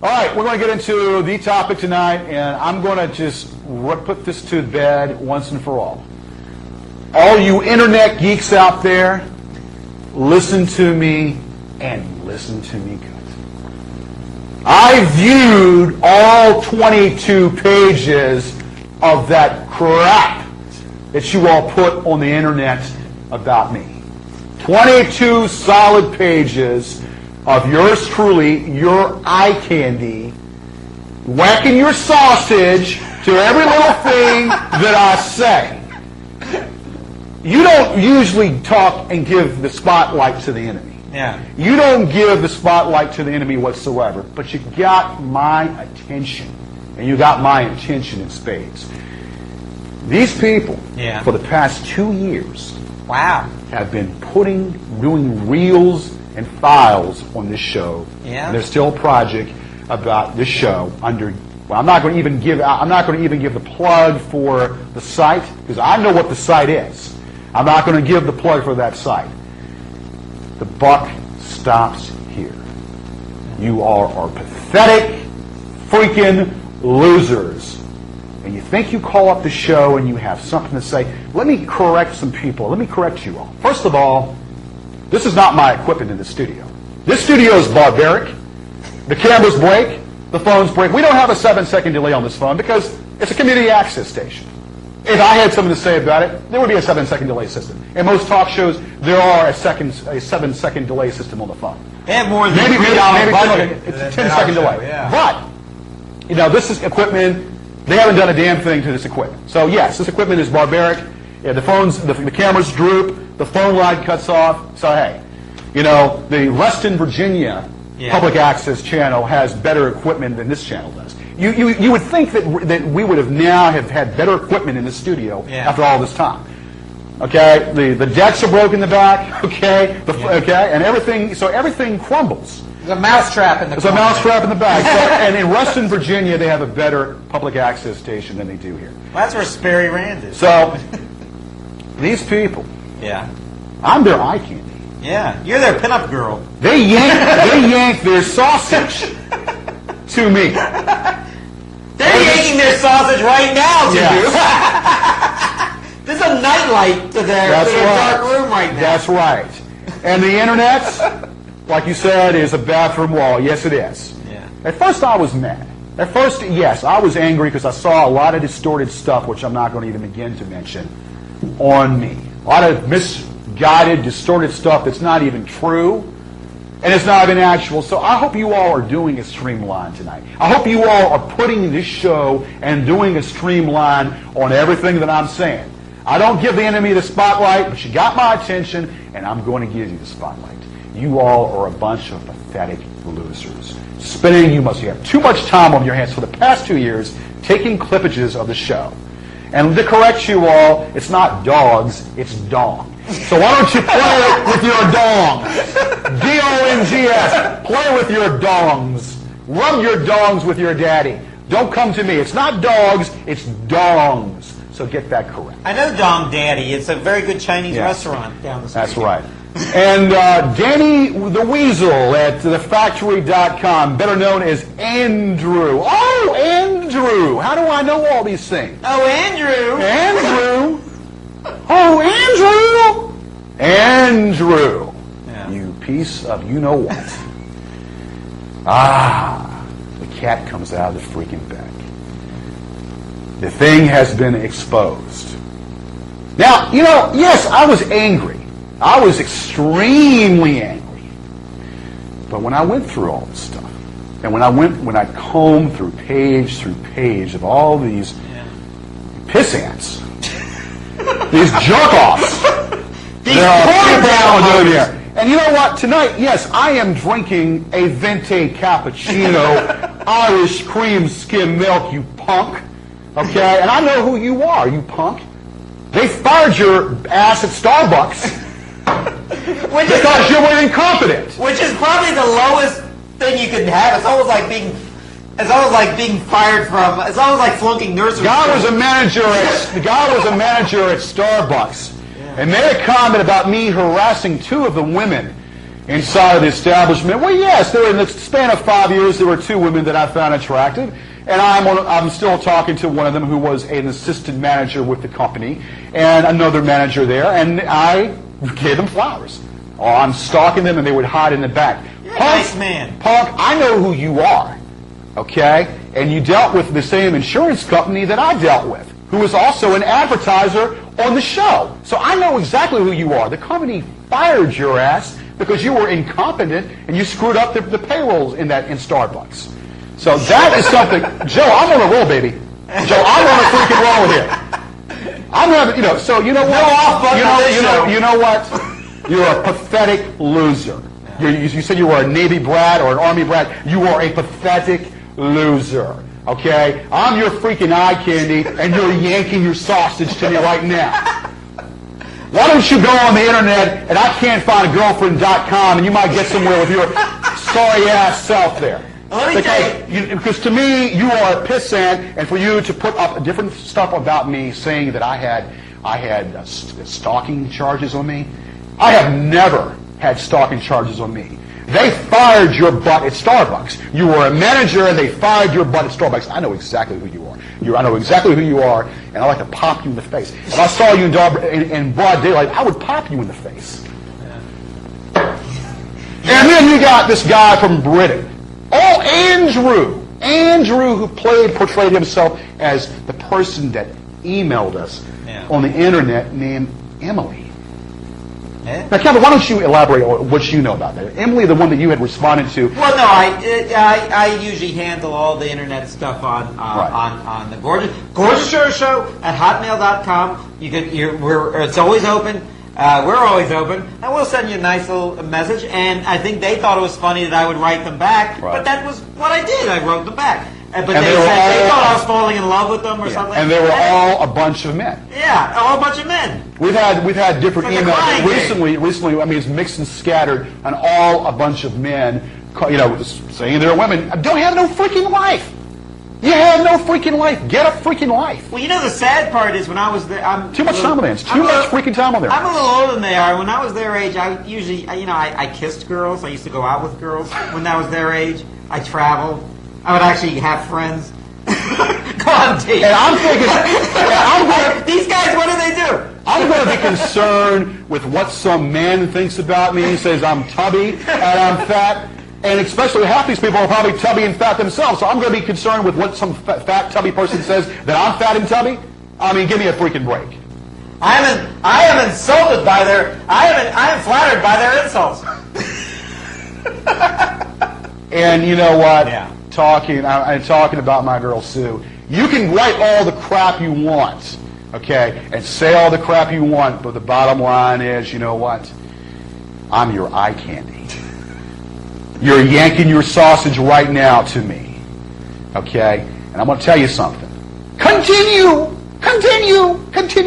All right, we're going to get into the topic tonight, and I'm going to just put this to bed once and for all. All you internet geeks out there, listen to me and listen to me good. I viewed all 22 pages of that crap that you all put on the internet about me. 22 solid pages of yours truly, your eye candy, whacking your sausage to every little thing that I say. You don't usually talk and give the spotlight to the enemy. Yeah. You don't give the spotlight to the enemy whatsoever, but you got my attention, and you got my attention in spades. These people, for the past 2 years, have been doing reels and files on this show. Yeah. And there's still a project about this show under. Well, I'm not going to even give the plug for the site because I know what the site is. I'm not going to give the plug for that site. The buck stops here. You all are pathetic, freaking losers. And you think you call up the show and you have something to say. Let me correct some people. Let me correct you all. First of all, this is not my equipment in the studio. This studio is barbaric. The cameras break. The phones break. We don't have a 7-second delay on this phone because it's a community access station. If I had something to say about it, there would be a 7-second delay system. In most talk shows, there are a 7-second delay system on the phone. They have more than maybe budget. it's a 10-second delay. Yeah. But, this is equipment. They haven't done a damn thing to this equipment. So, yes, this equipment is barbaric. Yeah, the phones, the cameras droop. The phone line cuts off. So, hey, the Reston, Virginia public access channel has better equipment than this channel does. You would think that we would have now had better equipment in the studio after all this time. Okay, the decks are broken in the back. Okay, and everything. So everything crumbles. There's a mousetrap in the. There's a mousetrap in the back. So, and in Reston, Virginia, they have a better public access station than they do here. Well, that's where Sperry Rand is. So these people. Yeah. I'm their eye candy. Yeah, you're their pinup girl. They yank their sausage to me. They're yanking their sausage right now to you. There's a nightlight to their dark room right now. That's right. And the internet, like you said, is a bathroom wall. Yes, it is. Yeah. At first, I was mad. At first, yes, I was angry because I saw a lot of distorted stuff, which I'm not going to even begin to mention, on me. A lot of misguided, distorted stuff that's not even true, and it's not even actual. So I hope you all are doing a streamline tonight. I hope you all are putting this show and doing a streamline on everything that I'm saying. I don't give the enemy the spotlight, but you got my attention, and I'm going to give you the spotlight. You all are a bunch of pathetic losers. You must have too much time on your hands for the past 2 years taking clippages of the show. And to correct you all, it's not dogs, it's dong. So why don't you play with your dongs? D-O-N-G-S. Play with your dongs. Rub your dongs with your daddy. Don't come to me. It's not dogs, it's dongs. So get that correct. I know Dong Daddy. It's a very good Chinese restaurant down the street. That's right. And Danny the Weasel at thefactory.com, better known as Andrew. Oh, Andrew! How do I know all these things? Oh, Andrew! Andrew! Oh, Andrew! Andrew! Yeah. You piece of you-know-what. The cat comes out of the freaking bag. The thing has been exposed. Now, yes, I was angry. I was extremely angry. But when I went through all this stuff, and when I combed through page of all these piss ants, these jerk-offs, these porn here. And you know what? Tonight, yes, I am drinking a venti cappuccino, Irish cream skim milk, you punk. Okay? And I know who you are, you punk. They fired your ass at Starbucks because you were incompetent. Which is probably the lowest thing you could have. It's almost like being fired from. It's almost like flunking nursery. The guy was a manager at Starbucks, and made a comment about me harassing two of the women inside of the establishment. Well, yes, there in the span of 5 years, there were 2 women that I found attractive, and I'm still talking to one of them who was an assistant manager with the company, and another manager there, and I gave them flowers. Oh, I'm stalking them, and they would hide in the back. You're a nice man. Punk, I know who you are, okay? And you dealt with the same insurance company that I dealt with, who was also an advertiser on the show. So I know exactly who you are. The company fired your ass because you were incompetent and you screwed up the payrolls in Starbucks. So that is something. Joe, I'm on a roll, baby. Joe, I'm on a freaking roll here. I'm having, so you know what? You know what? You're a pathetic loser. You said you were a Navy brat or an Army brat. You are a pathetic loser. Okay? I'm your freaking eye candy, and you're yanking your sausage to me right now. Why don't you go on the internet and I can't find a girlfriend.com and you might get somewhere with your sorry ass self there. Because to me, you are a pissant, and for you to put up different stuff about me saying that I had stalking charges on me, I have never had stalking charges on me. They fired your butt at Starbucks. You were a manager, and they fired your butt at Starbucks. I know exactly who you are. I know exactly who you are, and I like to pop you in the face. If I saw you in broad daylight, I would pop you in the face. And then you got this guy from Britain. Oh, Andrew, who portrayed himself as the person that emailed us on the internet named Emily. Now, Kevin, why don't you elaborate on what you know about that? Emily, the one that you had responded to. Well, no, I usually handle all the internet stuff on the Gorgeous Show at hotmail.com. It's always open. We're always open, and we'll send you a nice little message. And I think they thought it was funny that I would write them back, but that was what I did. I wrote them back. But they thought I was falling in love with them or something. And they were all a bunch of men. Yeah, all a bunch of men. We've had different emails recently. I mean, it's mixed and scattered, and all a bunch of men, saying they're women. Don't have no freaking life. You have no freaking life. Get a freaking life. Well, the sad part is when I was there, too much time on there. It's too much freaking time on there. I'm a little older than they are. When I was their age, I usually, I kissed girls. I used to go out with girls when I was their age. I traveled. I would actually have friends. Go on, Dave. And I'm thinking, these guys, what do they do? I'm going to be concerned with what some man thinks about me. He says I'm tubby and I'm fat. And especially half these people are probably tubby and fat themselves. So I'm going to be concerned with what some fat, tubby person says that I'm fat and tubby. I mean, give me a freaking break. I am insulted by I am flattered by their insults. And you know what? Yeah. Talking about my girl Sue. You can write all the crap you want, okay, and say all the crap you want, but the bottom line is, you know what? I'm your eye candy. You're yanking your sausage right now to me, okay? And I'm going to tell you something. Continue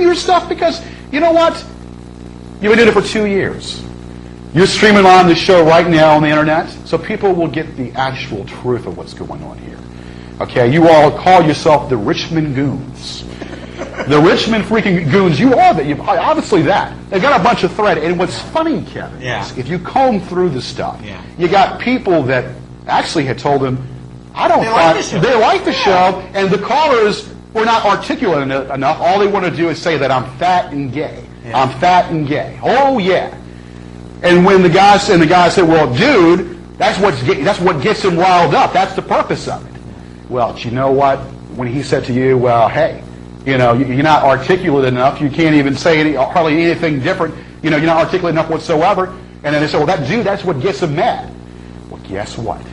your stuff, because you know what? You've been doing it for 2 years. You're streaming on the show right now on the internet, so people will get the actual truth of what's going on here. Okay, you all call yourself the Richmond Goons. The Richmond freaking Goons, you are that. Obviously that. They've got a bunch of thread. And what's funny, Kevin, is if you comb through the stuff, you got people that actually had told them, they like the show, and the callers were not articulate enough. All they want to do is say that I'm fat and gay. Yeah. I'm fat and gay. Oh, yeah. And when the guy said, well, dude, that's what gets him riled up. That's the purpose of it. Well, you know what? When he said to you, well, hey, you're not articulate enough. You can't even say hardly anything different. You're not articulate enough whatsoever. And then they say, well, that's what gets him mad. Well, guess what?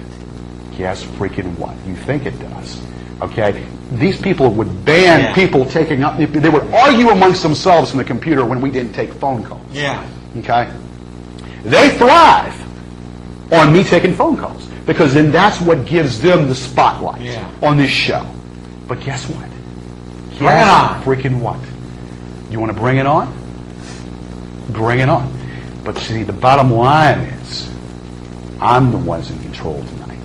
Guess freaking what? You think it does. Okay? These people would ban people taking up. They would argue amongst themselves in the computer when we didn't take phone calls. Yeah. Okay? They thrive on me taking phone calls, because then that's what gives them the spotlight on this show. But guess what? Bring it on. Freaking what? You want to bring it on? Bring it on. But see, the bottom line is, I'm the one's in control tonight.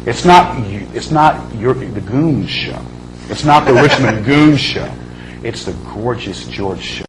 It's not you. It's not the Goons show. It's not the Richmond Goons show. It's the Gorgeous George show.